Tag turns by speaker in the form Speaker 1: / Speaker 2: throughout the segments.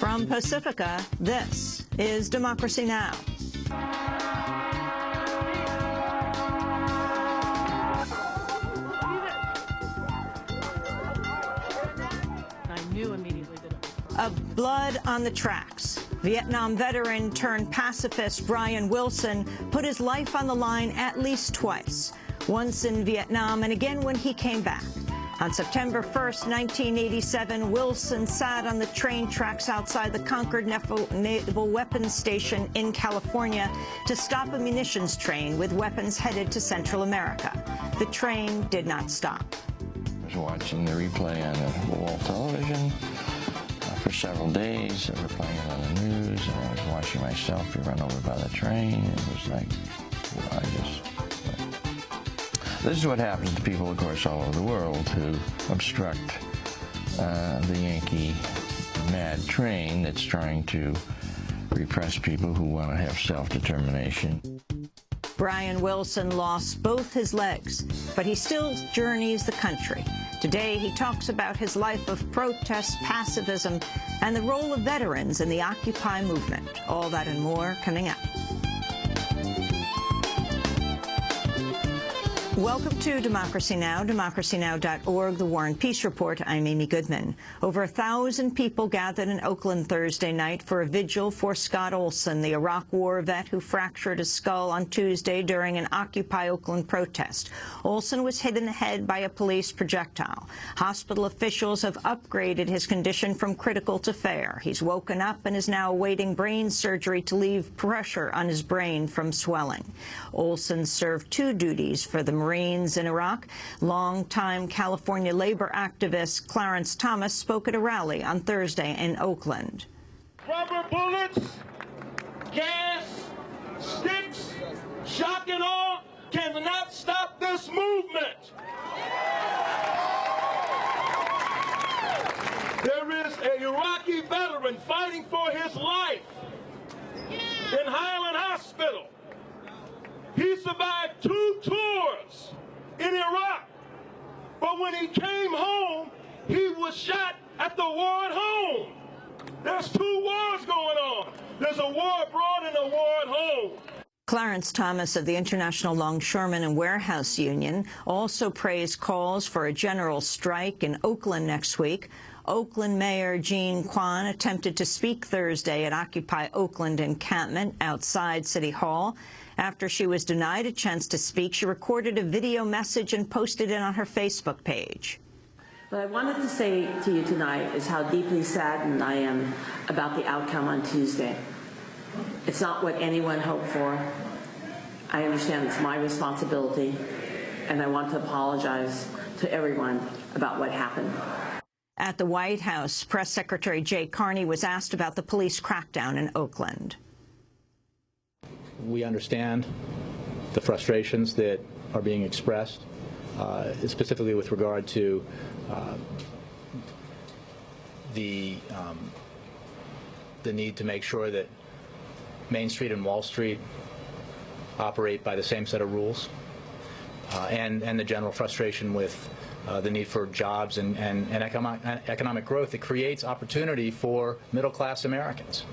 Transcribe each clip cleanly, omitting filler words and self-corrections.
Speaker 1: From Pacifica, this is Democracy Now!
Speaker 2: I knew immediately that it was
Speaker 1: A blood on the tracks. Vietnam veteran turned pacifist Brian Wilson put his life on the line at least twice, once in Vietnam and again when he came back. On September 1st, 1987, Wilson sat on the train tracks outside the Concord Naval Weapons Station in California to stop a munitions train with weapons headed to Central America. The train did not stop.
Speaker 3: I was watching the replay on the wall television for several days. They were playing it on the news, and I was watching myself be run over by the train. It was like, this is what happens to people, of course, all over the world who obstruct the Yankee mad train that's trying to repress people who want to have self-determination.
Speaker 1: Brian Wilson lost both his legs, but he still journeys the country. Today, he talks about his life of protest, pacifism, and the role of veterans in the Occupy movement. All that and more coming up. Welcome to Democracy Now!, democracynow.org, The War and Peace Report. I'm Amy Goodman. Over 1,000 people gathered in Oakland Thursday night for a vigil for Scott Olson, the Iraq War vet who fractured his skull on Tuesday during an Occupy Oakland protest. Olson was hit in the head by a police projectile. Hospital officials have upgraded his condition from critical to fair. He's woken up and is now awaiting brain surgery to relieve pressure on his brain from swelling. Olson served 2 duties for the Marines in Iraq. Longtime California labor activist Clarence Thomas spoke at a rally on Thursday in Oakland.
Speaker 4: Rubber bullets, gas, sticks, shock and awe cannot stop this movement. There is an Iraqi veteran fighting for his life in Highland Hospital. He survived 2 tours in Iraq, but when he came home, he was shot at the war at home. There's 2 wars going on. There's a war abroad and a war at home.
Speaker 1: Clarence Thomas of the International Longshoremen and Warehouse Union also praised calls for a general strike in Oakland next week. Oakland Mayor Jean Quan attempted to speak Thursday at Occupy Oakland encampment outside City Hall. After she was denied a chance to speak, she recorded a video message and posted it on her Facebook page.
Speaker 5: What I wanted to say to you tonight is how deeply saddened I am about the outcome on Tuesday. It's not what anyone hoped for. I understand it's my responsibility, and I want to apologize to everyone about what happened.
Speaker 1: At the White House, Press Secretary Jay Carney was asked about the police crackdown in Oakland.
Speaker 6: We understand the frustrations that are being expressed, specifically with regard to the need to make sure that Main Street and Wall Street operate by the same set of rules, and the general frustration with the need for jobs and economic growth that creates opportunity for middle-class Americans.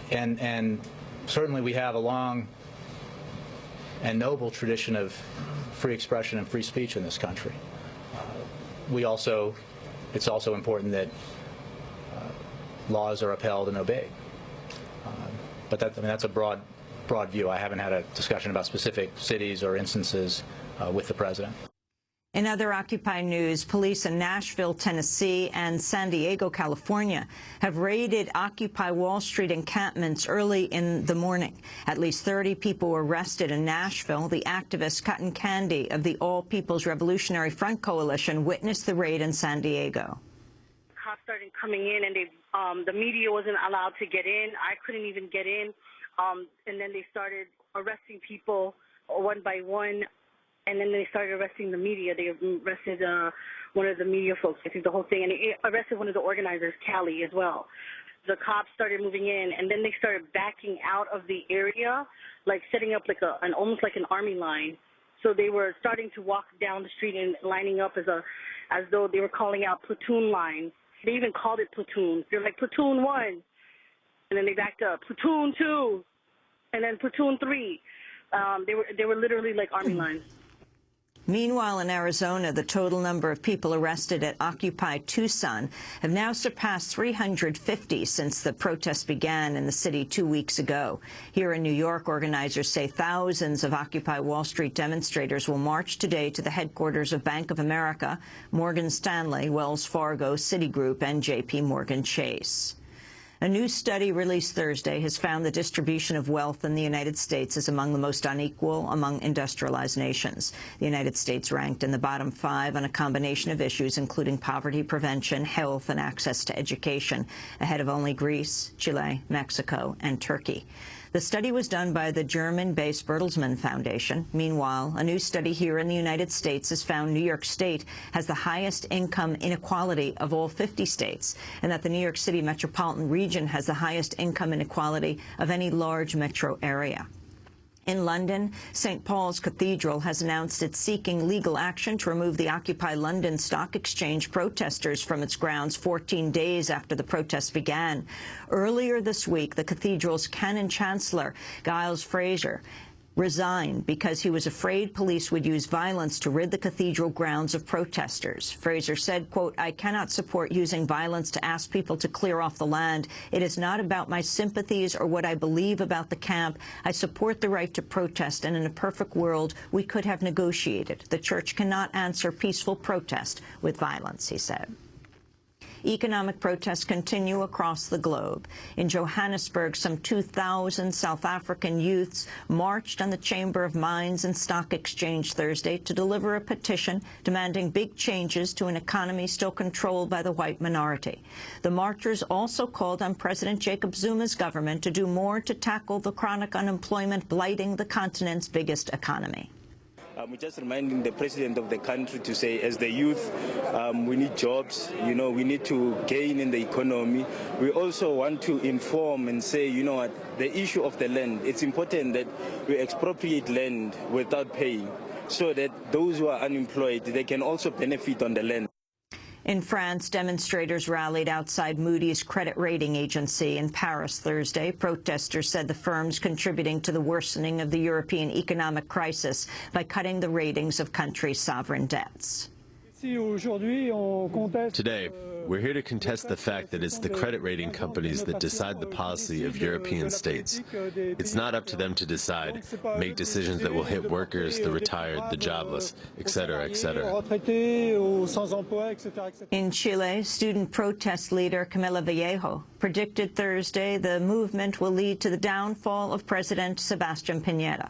Speaker 6: And certainly we have a long and noble tradition of free expression and free speech in this country. It's also important that laws are upheld and obeyed. But that's a broad view. I haven't had a discussion about specific cities or instances with the president.
Speaker 1: In other Occupy news, police in Nashville, Tennessee, and San Diego, California, have raided Occupy Wall Street encampments early in the morning. At least 30 people were arrested in Nashville. The activist Cotton Candy of the All People's Revolutionary Front Coalition witnessed the raid in San Diego.
Speaker 7: Cops started coming in, and the media wasn't allowed to get in. I couldn't even get in. And then they started arresting people one by one. And then they started arresting the media. They arrested one of the media folks, I think the whole thing, and they arrested one of the organizers, Callie, as well. The cops started moving in, and then they started backing out of the area, like setting up like almost like an army line. So they were starting to walk down the street and lining up as though they were calling out platoon lines. They even called it platoons. They're like, platoon 1, and then they backed up. Platoon 2, and then platoon 3. They were literally like army lines.
Speaker 1: Meanwhile, in Arizona, the total number of people arrested at Occupy Tucson have now surpassed 350 since the protests began in the city 2 weeks ago. Here in New York, organizers say thousands of Occupy Wall Street demonstrators will march today to the headquarters of Bank of America, Morgan Stanley, Wells Fargo, Citigroup, and J.P. Morgan Chase. A new study released Thursday has found the distribution of wealth in the United States is among the most unequal among industrialized nations. The United States ranked in the bottom 5 on a combination of issues, including poverty prevention, health, and access to education, ahead of only Greece, Chile, Mexico, and Turkey. The study was done by the German-based Bertelsmann Foundation. Meanwhile, a new study here in the United States has found New York State has the highest income inequality of all 50 states, and that the New York City metropolitan region has the highest income inequality of any large metro area. In London, St. Paul's Cathedral has announced it's seeking legal action to remove the Occupy London Stock Exchange protesters from its grounds 14 days after the protests began. Earlier this week, the cathedral's canon chancellor, Giles Fraser, resigned because he was afraid police would use violence to rid the cathedral grounds of protesters. Fraser said, quote, "I cannot support using violence to ask people to clear off the land. It is not about my sympathies or what I believe about the camp. I support the right to protest, and in a perfect world, we could have negotiated. The church cannot answer peaceful protest with violence," he said. Economic protests continue across the globe. In Johannesburg, some 2,000 South African youths marched on the Chamber of Mines and Stock Exchange Thursday to deliver a petition demanding big changes to an economy still controlled by the white minority. The marchers also called on President Jacob Zuma's government to do more to tackle the chronic unemployment blighting the continent's biggest economy.
Speaker 8: We're just reminding the president of the country to say, as the youth, we need jobs, we need to gain in the economy. We also want to inform and say, you know what, the issue of the land, it's important that we expropriate land without paying so that those who are unemployed, they can also benefit on the land.
Speaker 1: In France, demonstrators rallied outside Moody's credit rating agency in Paris Thursday. Protesters said the firm's contributing to the worsening of the European economic crisis by cutting the ratings of countries' sovereign debts.
Speaker 9: Today, we're here to contest the fact that it's the credit rating companies that decide the policy of European states. It's not up to them to decide, make decisions that will hit workers, the retired, the jobless, etc., etc.
Speaker 1: In Chile, student protest leader Camila Vallejo predicted Thursday the movement will lead to the downfall of President Sebastián Piñera.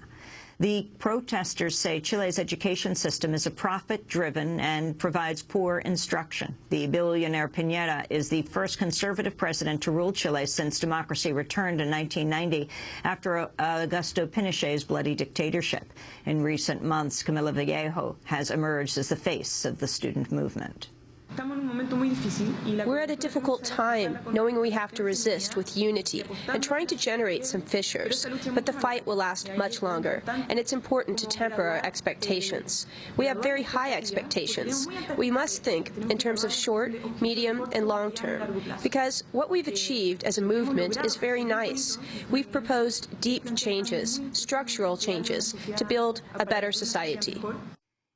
Speaker 1: The protesters say Chile's education system is a profit-driven and provides poor instruction. The billionaire Piñera is the first conservative president to rule Chile since democracy returned in 1990 after Augusto Pinochet's bloody dictatorship. In recent months, Camila Vallejo has emerged as the face of the student movement.
Speaker 10: We're at a difficult time, knowing we have to resist with unity and trying to generate some fissures. But the fight will last much longer, and it's important to temper our expectations. We have very high expectations. We must think in terms of short, medium, and long term, because what we've achieved as a movement is very nice. We've proposed deep changes, structural changes, to build a better society.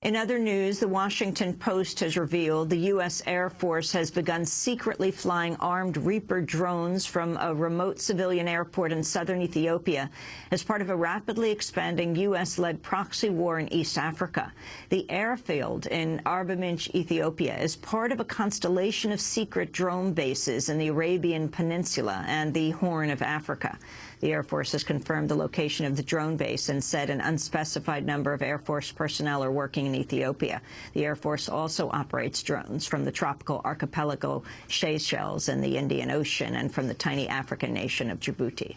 Speaker 1: In other news, the Washington Post has revealed the U.S. Air Force has begun secretly flying armed Reaper drones from a remote civilian airport in southern Ethiopia as part of a rapidly expanding U.S.-led proxy war in East Africa. The airfield in Arba Minch, Ethiopia, is part of a constellation of secret drone bases in the Arabian Peninsula and the Horn of Africa. The Air Force has confirmed the location of the drone base and said an unspecified number of Air Force personnel are working in Ethiopia. The Air Force also operates drones from the tropical archipelago Seychelles in the Indian Ocean and from the tiny African nation of Djibouti.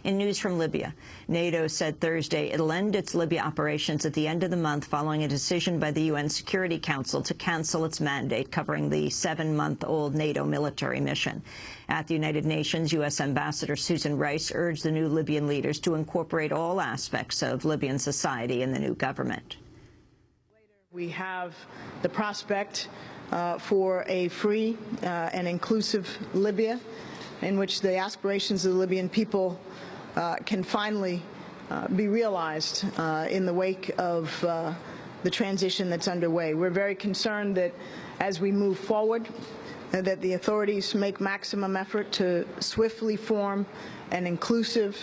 Speaker 1: In news from Libya, NATO said Thursday it'll end its Libya operations at the end of the month following a decision by the UN Security Council to cancel its mandate covering the 7-month-old NATO military mission. At the United Nations, U.S. Ambassador Susan Rice urged the new Libyan leaders to incorporate all aspects of Libyan society in the new government.
Speaker 2: We have the prospect
Speaker 11: for a free and inclusive Libya, in which the aspirations of the Libyan people can finally be realized in the wake of the transition that's underway. We're very concerned that as we move forward, that the authorities make maximum effort to swiftly form an inclusive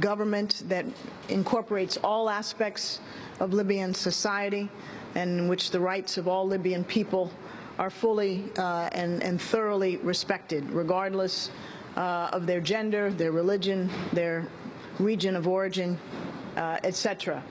Speaker 11: government that incorporates all aspects of Libyan society and in which the rights of all Libyan people are fully and thoroughly respected, regardless of their gender, their religion, their region of origin, etc.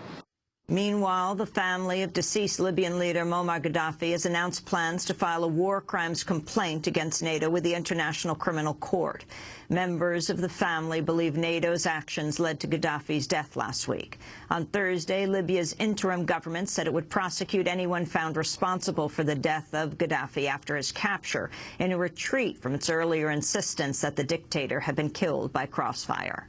Speaker 1: Meanwhile, the family of deceased Libyan leader Muammar Gaddafi has announced plans to file a war crimes complaint against NATO with the International Criminal Court. Members of the family believe NATO's actions led to Gaddafi's death last week. On Thursday, Libya's interim government said it would prosecute anyone found responsible for the death of Gaddafi after his capture, in a retreat from its earlier insistence that the dictator had been killed by crossfire.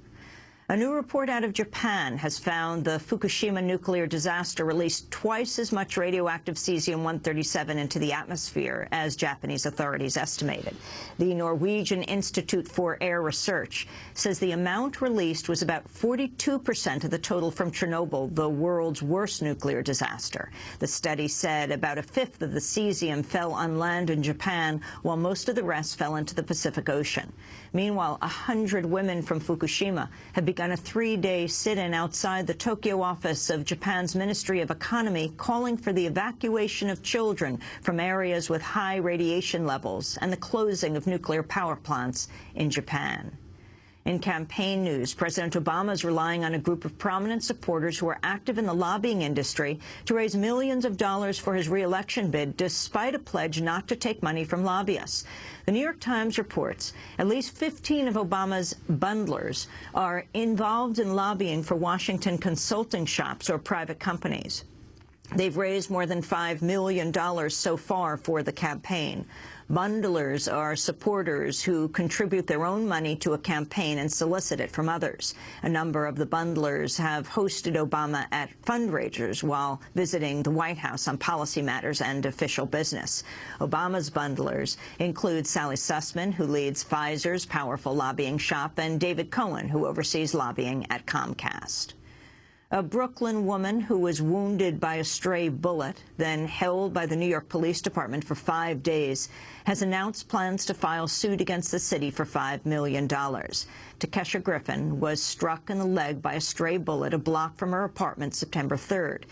Speaker 1: A new report out of Japan has found the Fukushima nuclear disaster released twice as much radioactive cesium-137 into the atmosphere as Japanese authorities estimated. The Norwegian Institute for Air Research says the amount released was about 42% of the total from Chernobyl, the world's worst nuclear disaster. The study said about a fifth of the cesium fell on land in Japan, while most of the rest fell into the Pacific Ocean. Meanwhile, 100 women from Fukushima have begun a 3-day sit-in outside the Tokyo office of Japan's Ministry of Economy, calling for the evacuation of children from areas with high radiation levels and the closing of nuclear power plants in Japan. In campaign news, President Obama is relying on a group of prominent supporters who are active in the lobbying industry to raise millions of dollars for his re-election bid, despite a pledge not to take money from lobbyists. The New York Times reports at least 15 of Obama's bundlers are involved in lobbying for Washington consulting shops or private companies. They've raised more than $5 million so far for the campaign. Bundlers are supporters who contribute their own money to a campaign and solicit it from others. A number of the bundlers have hosted Obama at fundraisers while visiting the White House on policy matters and official business. Obama's bundlers include Sally Sussman, who leads Pfizer's powerful lobbying shop, and David Cohen, who oversees lobbying at Comcast. A Brooklyn woman who was wounded by a stray bullet, then held by the New York Police Department for 5 days, has announced plans to file suit against the city for $5 million. Takesha Griffin was struck in the leg by a stray bullet a block from her apartment September 3rd.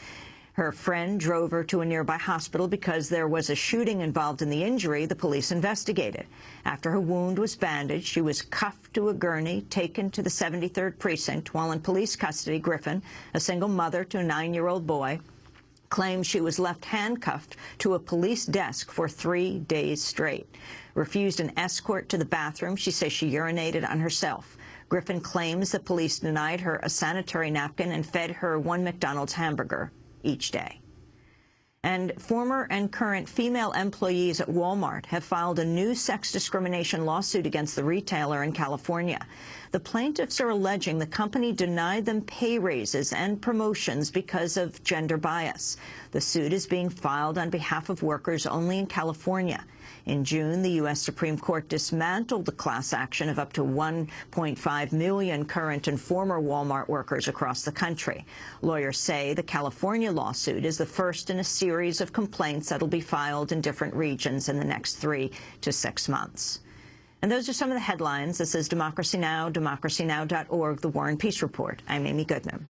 Speaker 1: Her friend drove her to a nearby hospital because there was a shooting involved in the injury. The police investigated. After her wound was bandaged, she was cuffed to a gurney, taken to the 73rd Precinct. While in police custody, Griffin, a single mother to a 9-year-old boy, claims she was left handcuffed to a police desk for 3 days straight. Refused an escort to the bathroom. She says she urinated on herself. Griffin claims the police denied her a sanitary napkin and fed her one McDonald's hamburger each day. And former and current female employees at Walmart have filed a new sex discrimination lawsuit against the retailer in California. The plaintiffs are alleging the company denied them pay raises and promotions because of gender bias. The suit is being filed on behalf of workers only in California. In June, the U.S. Supreme Court dismantled the class action of up to 1.5 million current and former Walmart workers across the country. Lawyers say the California lawsuit is the first in a series of complaints that will be filed in different regions in the next 3 to 6 months. And those are some of the headlines. This is Democracy Now!, democracynow.org, The War and Peace Report. I'm Amy Goodman.